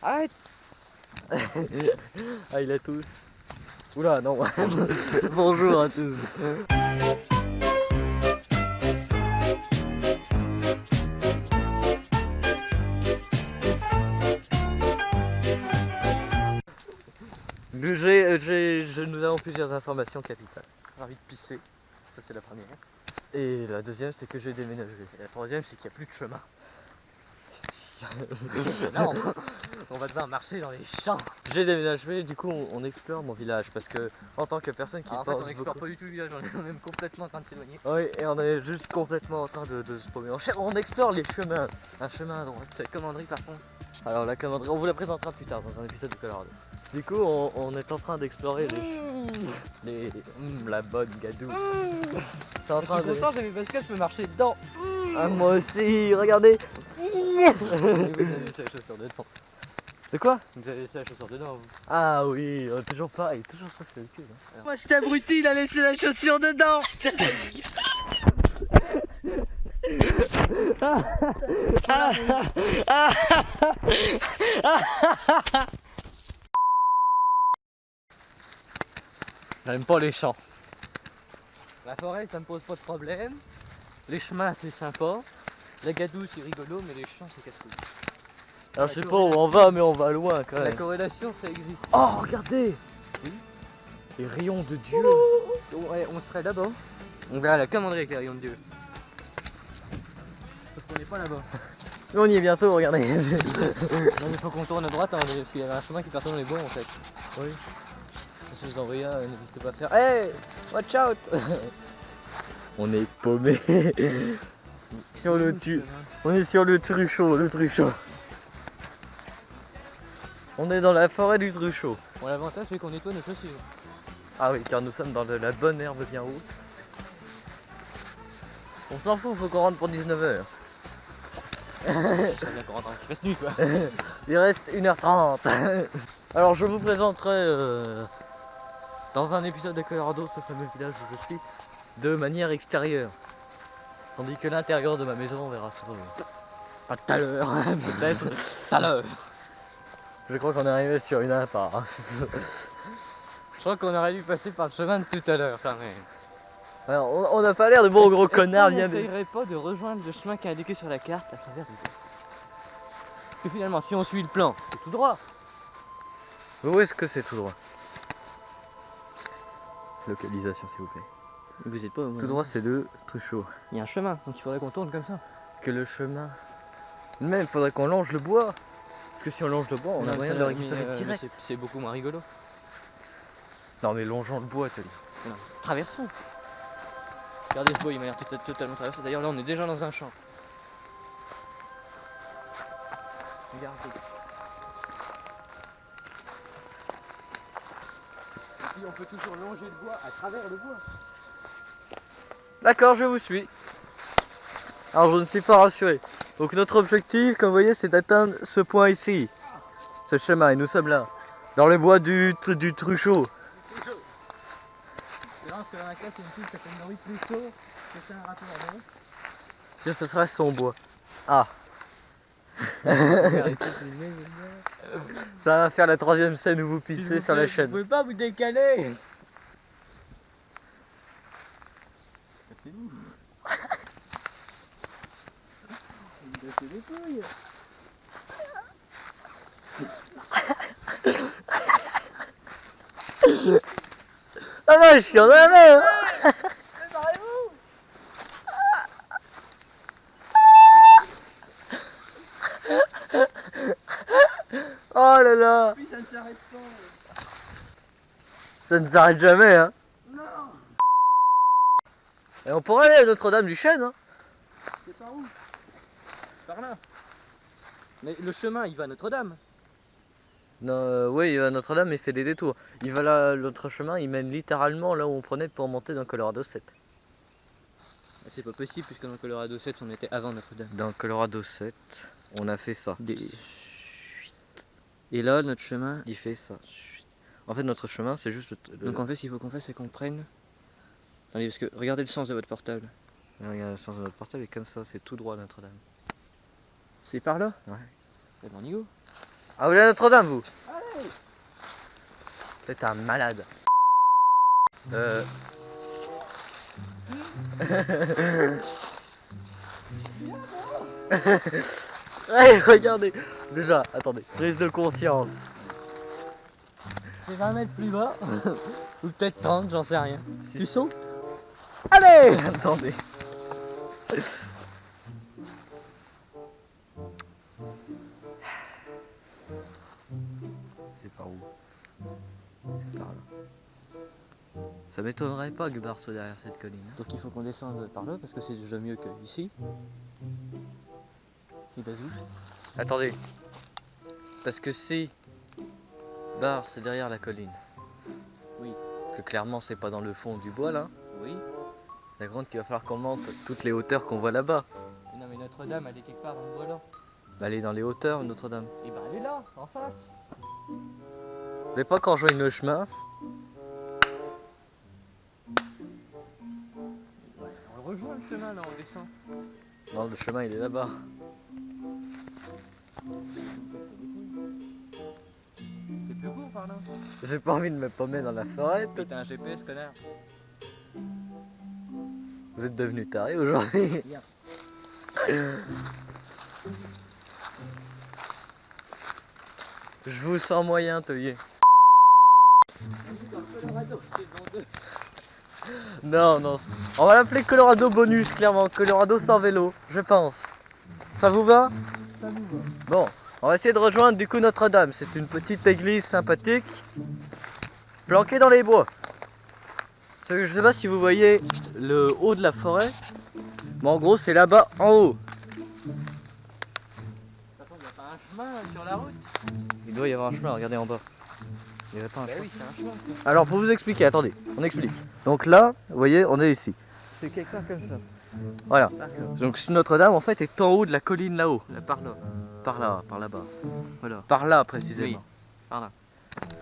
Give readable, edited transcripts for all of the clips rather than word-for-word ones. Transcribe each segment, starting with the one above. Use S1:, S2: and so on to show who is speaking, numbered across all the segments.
S1: Arrête.
S2: Ah, il a tous. Oula, non. Bonjour à tous. Nous avons plusieurs informations capitales.
S1: J'ai envie de pisser. Ça c'est la première.
S2: Et la deuxième, c'est que j'ai déménagé.
S1: Et la troisième, c'est qu'il n'y a plus de chemin.
S2: Non,
S1: On va devoir marcher dans les champs.
S2: j'ai déménagé, du coup on explore mon village parce que en tant que personne qui
S1: Alors, en fait,
S2: pense
S1: on explore
S2: beaucoup...
S1: pas du tout le village, on est même complètement en train de s'éloigner.
S2: Oui, et on est juste complètement en train de se promener. On explore les chemins. Un chemin à droite.
S1: Cette commanderie, par contre.
S2: Alors la commanderie, on vous la présentera plus tard dans un épisode de Colorado. Du coup, on est en train d'explorer la bonne gadou. C'est en
S1: Je
S2: train
S1: suis
S2: de...
S1: content, j'ai mes baskets, je peux marcher dedans.
S2: Ah, moi aussi, regardez.
S1: Vous avez laissé la chaussure dedans.
S2: De quoi?
S1: Vous avez laissé la chaussure dedans, vous.
S2: Ah oui, toujours pareil, toujours ça fait le cul.
S1: Moi, cet abruti, il a laissé la chaussure dedans. J'aime pas les champs. La forêt, ça me pose pas de problème. Les chemins, c'est sympa. La gadoue, c'est rigolo, mais les champs, c'est casse-couille.
S2: Alors je sais pas où on va, mais on va loin quand
S1: La
S2: même.
S1: corrélation, ça existe.
S2: Oh, regardez.
S1: Oui.
S2: Les rayons de Dieu.
S1: Ouais, on serait là-bas. On verra la commanderie avec les rayons de Dieu. Sauf qu'on n'est pas là-bas.
S2: Mais on y est bientôt, regardez.
S1: Non, il faut qu'on tourne à droite, hein, parce qu'il y avait un chemin qui partait dans les bois en fait.
S2: Oui.
S1: Si vous en voyez un, n'hésitez pas à faire. Hey, watch out.
S2: On est paumé. Sur le On est sur le Truchot, On est dans la forêt du Truchot.
S1: Bon, l'avantage c'est qu'on nettoie nos chaussures.
S2: Ah oui, car nous sommes dans de la bonne herbe bien haute. On s'en fout, faut qu'on rentre pour 19h.
S1: Ça vient qu'on rentre en qu'il fasse nuit quoi.
S2: Il reste 1h30. Alors je vous présenterai dans un épisode de Colorado ce fameux village où je suis de manière extérieure. Tandis que l'intérieur de ma maison on verra ça.
S1: Pas tout à l'heure, peut-être tout à l'heure.
S2: Je crois qu'on est arrivé sur une impasse.
S1: Je crois qu'on aurait dû passer par le chemin de tout à l'heure quand même.
S2: Alors, on n'a pas l'air de bons gros connards bien
S1: On n'essayerait pas de rejoindre le chemin qui est indiqué sur la carte à travers les bois. Parce que finalement, si on suit le plan, c'est tout droit.
S2: Où est-ce que c'est tout droit? Localisation s'il vous plaît.
S1: Vous êtes pas.
S2: Tout droit c'est le Truchot.
S1: Il y a un chemin, donc il faudrait qu'on tourne comme ça.
S2: Que le chemin... Même il faudrait qu'on longe le bois. Parce que si on longe le bois, on a
S1: Non,
S2: moyen de le récupérer direct.
S1: C'est beaucoup moins rigolo.
S2: Non mais longeons le bois, t'as dit.
S1: Non. Traversons. Regardez ce bois, il m'a l'air totalement traversé. D'ailleurs là on est déjà dans un champ. Regardez. Et puis on peut toujours longer le bois à travers le bois.
S2: D'accord, je vous suis. Alors je ne suis pas rassuré. Donc notre objectif, comme vous voyez, c'est d'atteindre ce point ici. Ce chemin, et nous sommes là. Dans les bois du Truchot.
S1: Et là, parce que dans la classe, il y a une fille qui s'appelle Maurice Lusso, c'est un rappeur à nous.
S2: Ce sera son bois. Ah. Ça va faire la troisième scène où vous pissez sur la chaîne.
S1: Vous pouvez pas vous décaler. C'est vous. Vous me cassez les couilles.
S2: Ah ouais, je suis en main.
S1: Préparez-vous.
S2: Oh là là.
S1: Oui, ça ne s'arrête pas.
S2: Ça ne s'arrête jamais, hein.
S1: Non.
S2: Et on pourrait aller à Notre-Dame du Chêne, hein.
S1: C'est par où? Par là. Mais le chemin, il va à Notre-Dame.
S2: Non, oui, il va à Notre-Dame, il fait des détours. Il va là, l'autre chemin, il mène littéralement là où on prenait pour monter dans Colorado 7.
S1: C'est pas possible, puisque dans Colorado 7, on était avant Notre-Dame.
S2: Dans Colorado 7, on a fait ça.
S1: Et là, notre chemin,
S2: Il fait ça. En fait, notre chemin, c'est juste
S1: donc en fait, ce qu'il faut qu'on fasse, c'est qu'on prenne. Attendez, parce que regardez le sens de votre portable.
S2: Regarde, le sens de notre portable est comme ça, c'est tout droit à Notre-Dame.
S1: C'est par là?
S2: Ouais.
S1: Eh ben, on y go.
S2: Ah, vous allez à Notre-Dame, vous?
S1: Allez.
S2: T'es un malade. Ouais, regardez. Déjà, attendez. Prise de conscience.
S1: C'est 20 mètres plus bas. Ou peut-être 30, j'en sais rien.
S2: Si-
S1: Tu sautes? Allez.
S2: Attendez. C'est par où? C'est par là. Ça m'étonnerait pas que Bar soit derrière cette colline.
S1: Donc il faut qu'on descende par là parce que c'est déjà mieux que ici. Et Bazou.
S2: Attendez. Parce que si Bar c'est derrière la colline.
S1: Oui.
S2: Que clairement c'est pas dans le fond du bois là.
S1: Oui.
S2: La grande qu'il va falloir qu'on monte toutes les hauteurs qu'on voit là-bas.
S1: Mais non mais Notre-Dame elle est quelque part dans le bois là.
S2: Bah, elle est dans les hauteurs Notre-Dame.
S1: Et ben elle est là, en face.
S2: Mais pas quand je rejoigne le chemin.
S1: On le rejoint le chemin là, on descend.
S2: Non, le chemin il est là-bas.
S1: C'est plus court par là.
S2: J'ai pas envie de me paumer dans la forêt.
S1: T'as un GPS connard.
S2: Vous êtes devenu taré aujourd'hui.
S1: Bien.
S2: Je vous sens moyen, Teuillet. Non, non. On va l'appeler Colorado bonus, clairement. Colorado sans vélo, je pense. Ça vous va?
S1: Ça nous va.
S2: Bon, on va essayer de rejoindre du coup Notre-Dame. C'est une petite église sympathique, planquée dans les bois. Je sais pas si vous voyez le haut de la forêt, mais en gros c'est là-bas en haut.
S1: Attends, il n'y a pas un chemin sur la route?
S2: Il doit y avoir un chemin, regardez en bas. Il y avait pas un
S1: Bah
S2: chemin.
S1: oui, c'est un chemin.
S2: Alors pour vous expliquer, attendez, on explique. Donc là, vous voyez, on est ici.
S1: C'est quelque part comme ça.
S2: Voilà.
S1: D'accord.
S2: Donc Notre-Dame en fait est en haut de la colline là-haut. Là, par là. Par là-bas.
S1: Voilà.
S2: Par là précisément.
S1: Oui, par là.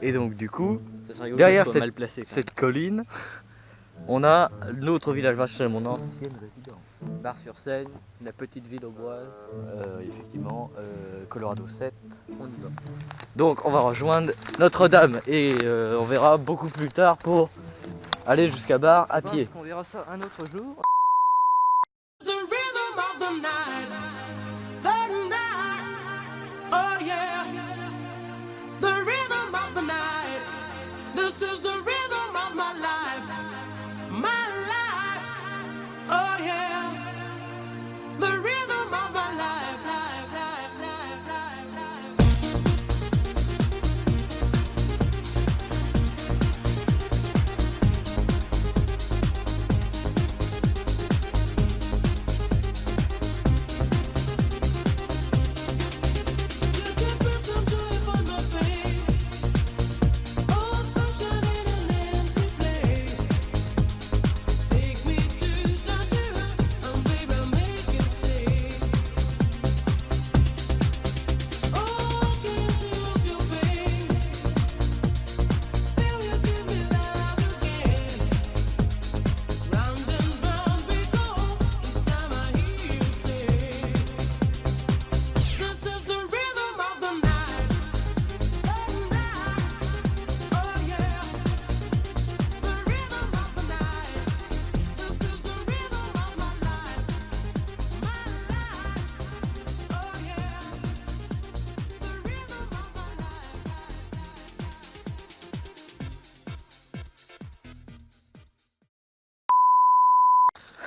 S2: Et donc du coup,
S1: Ça serait rigolo
S2: derrière
S1: que ce soit
S2: cette-
S1: mal placé. quoi.
S2: cette colline, on a notre village vache, mon ancienne résidence.
S1: Bar-sur-Seine, la petite ville auboise.
S2: Effectivement, Colorado 7.
S1: On y va.
S2: Donc on va rejoindre Notre-Dame et on verra beaucoup plus tard pour aller jusqu'à Bar à pied.
S1: On verra ça un autre jour.
S3: The rhythm of the night, oh yeah. The rhythm of the night, this is the rhythm of my life, oh yeah. The rhythm of my life, life, life, life, life, life. You can put some joy upon my face. Oh, sunshine in an empty place. Take me to Tangier, and baby, make it stay. Oh, can't you look your pain? Feel you give me love again. Round and round we go. Each time I hear you say. This is the rhythm of the night, oh yeah. The rhythm of the night. This is the rhythm of my life, oh yeah. The rhythm of my life.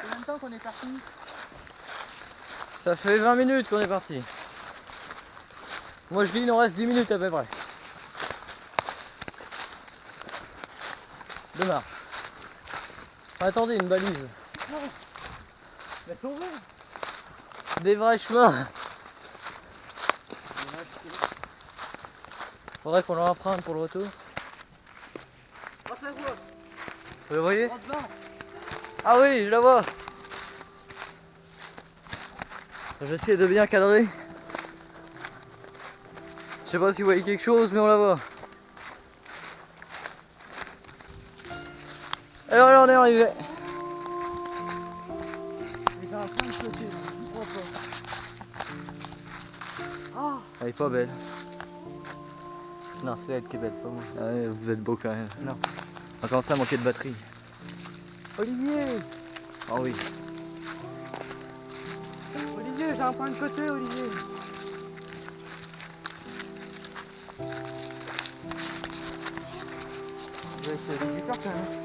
S1: Combien de temps qu'on est parti?
S2: Ça fait 20 minutes qu'on est parti. Moi je dis il nous reste 10 minutes à peu près. De marche. Attendez, une balise.
S1: Mais tombé.
S2: Des vrais chemins. Faudrait qu'on l'emprunte pour le retour. Vous le voyez? Ah oui, je la vois. J'essaie de bien cadrer. Je sais pas si vous voyez quelque chose, mais on la voit. Et voilà, on est arrivé.
S1: Il est en train de sauter.
S2: Elle est pas belle.
S1: Non, c'est elle qui est belle, pas moi.
S2: Ah ouais, vous êtes beau quand même.
S1: Non.
S2: On commence à manquer de batterie.
S1: Olivier
S2: Ah oui.
S1: Olivier, j'ai un point de côté, Olivier. Je vais essayer de 8 heures quand même.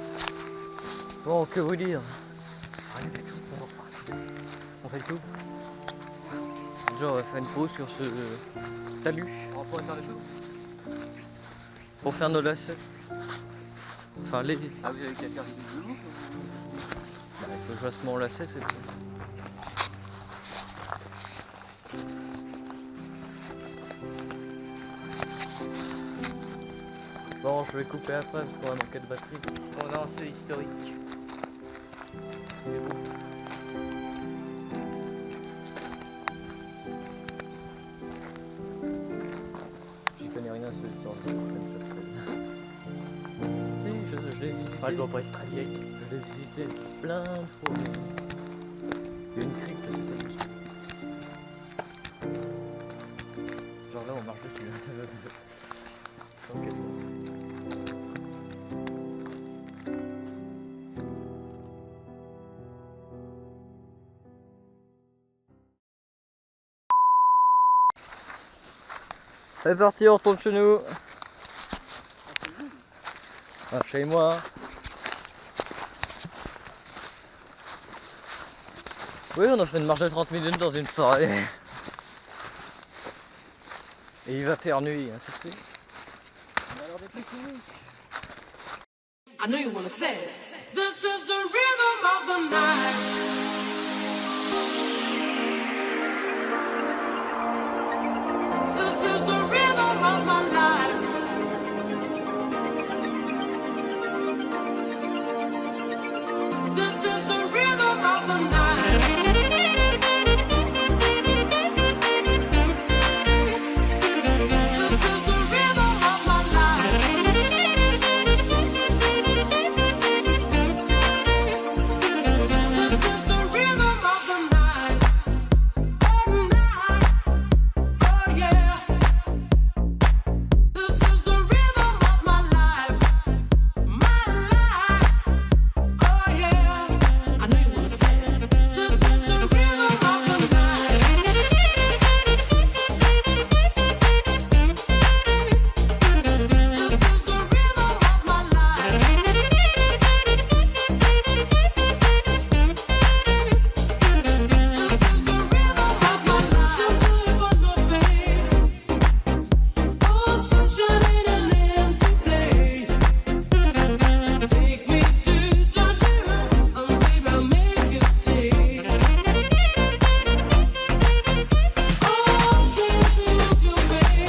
S2: Bon, que vous dire?
S1: Rien du tout, on va repartir. On fait le tout.
S2: Déjà, on va faire une pause sur ce talus
S1: On pourrait faire le tout.
S2: pour faire nos lacets. Enfin, les.
S1: Ah, vous avez qu'à faire des vidéos.
S2: Bah, il faut que je fasse mon lacet, c'est tout. Bon, je vais couper après parce qu'on va manquer de batterie.
S1: On a un seul historique.
S2: J'y connais rien sur l'histoire de Si, je l'ai visité.
S1: Enfin, elle doit pas être très vieille.
S2: Je l'ai visité plein de fois. Il y a une crypte, c'est ça. Genre là, on marche dessus. Ok. C'est parti, on retourne chez nous. Ah, chez moi. Oui, on a fait une marche de 30 minutes dans une forêt. Et il va faire nuit, hein, c'est sûr.
S3: I know you wanna say it. This is the rhythm of the night. This is the rhythm of my life. This is the rhythm of the night. This is the rhythm of my life. This is the rhythm of the night. Oh, night. Oh, yeah. This is the rhythm of my life. My life. Oh, yeah. I know you wanna say it. This is the rhythm of the night. This is the rhythm of my life. This is the rhythm of my life. Something on my face. Oh, sunshine in an empty place. Take me to Georgia, and baby, I'll make you stay. Oh, can't you look your way?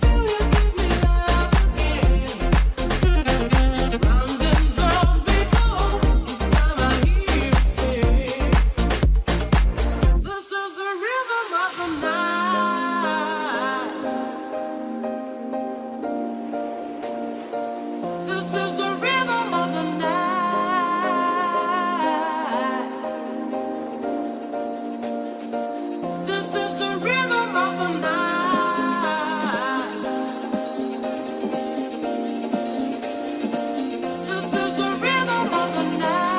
S3: Will you give me love again? Round and round we go. Each time I hear you say, this is the rhythm of the night. This is the rhythm of the night. This is the rhythm of the night. This is the rhythm of the night.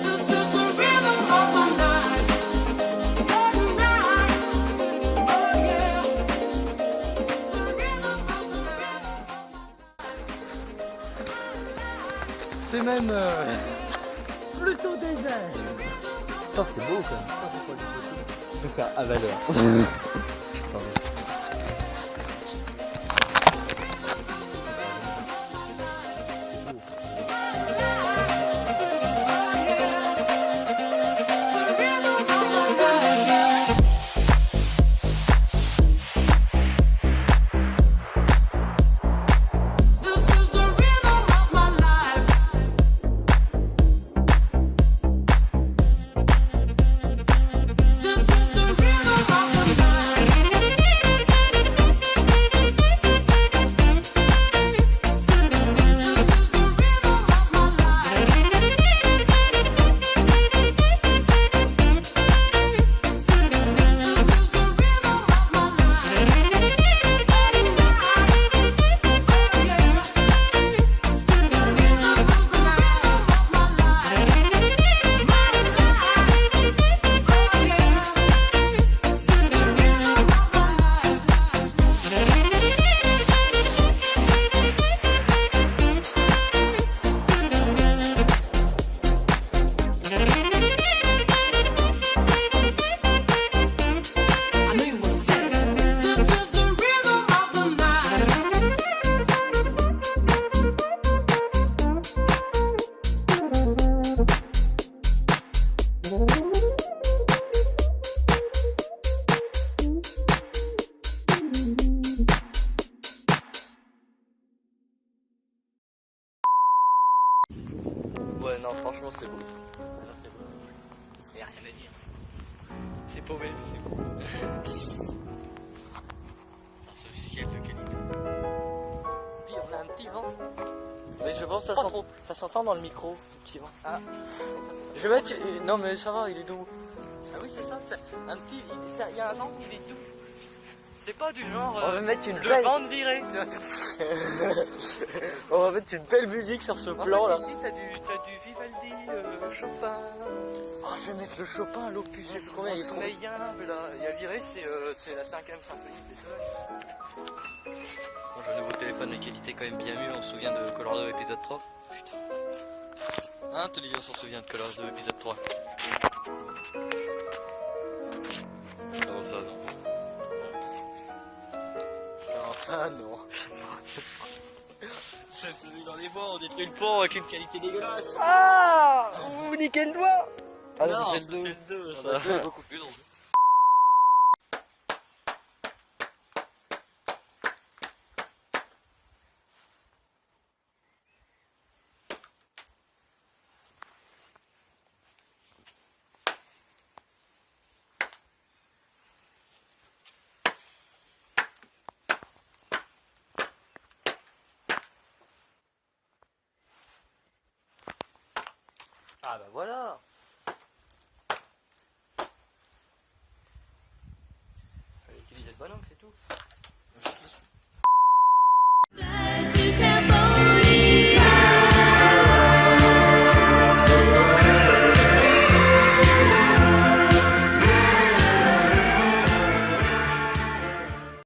S3: This is the rhythm of my life. Oh, night. Oh, yeah. The rhythm is the rhythm of my
S2: C'est même.
S1: Plutôt désert.
S2: Putain, c'est beau quand même. Je vais faire à valeur.
S3: This is the rhythm of my life. This is the rhythm of the night.
S2: Ouais, non, franchement, c'est beau. Y a rien à dire. C'est paumé, c'est beau. Ce ciel de qualité.
S1: Puis on a un petit vent.
S2: Mais je pense que
S1: Pas trop.
S2: ça s'entend dans le micro, le petit vent.
S1: Ah,
S2: Je vais mettre. Non, mais ça va, il est doux.
S1: ah oui, c'est ça. Un petit. Il y a un vent, il est doux. C'est pas du genre.
S2: On va mettre une
S1: le
S2: belle.
S1: vent de virée.
S2: On va mettre une belle musique sur ce plan là.
S1: Ici, t'as du Vivaldi, Chopin.
S2: Oh, je vais mettre le Chopin, l'opus.
S1: C'est trop bien, il est trop bien. Il y a virée, c'est la 5e symphonie de Beethoven.
S2: Bon, j'ai un nouveau téléphone de qualité quand même bien mieux. On se souvient de Colorado épisode 3. Putain. Hein, Teddy, on s'en souvient de Colorado épisode 3. Comment ça, non? Comment ça, non? C'est celui dans les bois, on détruit le pont avec une qualité dégueulasse. Ah! Vous niquez le doigt! Ah non, c'est le 2, ça. C'est beaucoup plus dangereux.
S1: Ah bah voilà. Fallait utiliser le bon angle, c'est